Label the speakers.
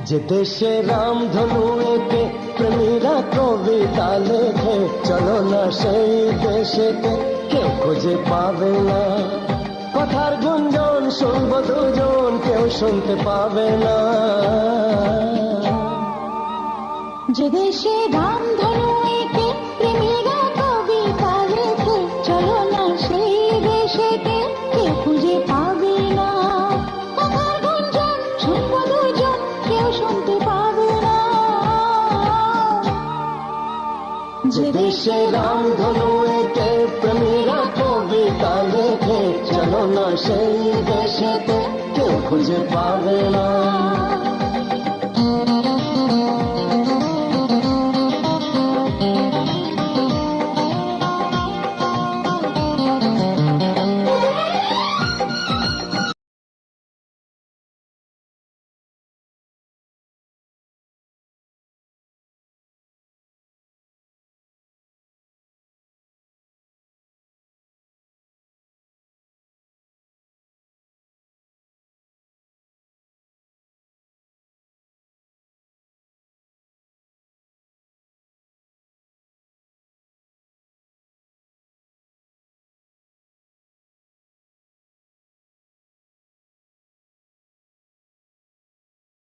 Speaker 1: যে দেশে রামধনু এঁকে প্রেমীরা কবিতা লেখে, চলো না সেই দেশেতে, কেউ খুঁজে পাবে না। কথার গুঞ্জন শুনবো দুজন, কেউ শুনতে পাবে না।
Speaker 2: যে দেশে রামধনু এঁকে প্রেমীরা কবিতা লেখে, চলো না সেই দেশেতে, কেউ খুঁজে পাবে না। কথার গুঞ্জন শুনবো দুজন, কেউ শুনতে পাবে না।
Speaker 1: যে দেশে রামধনু এঁকে প্রেমীরা কবিতা লেখে, চলো না সেই দেশেতে, কেউ খুঁজে পাবে না।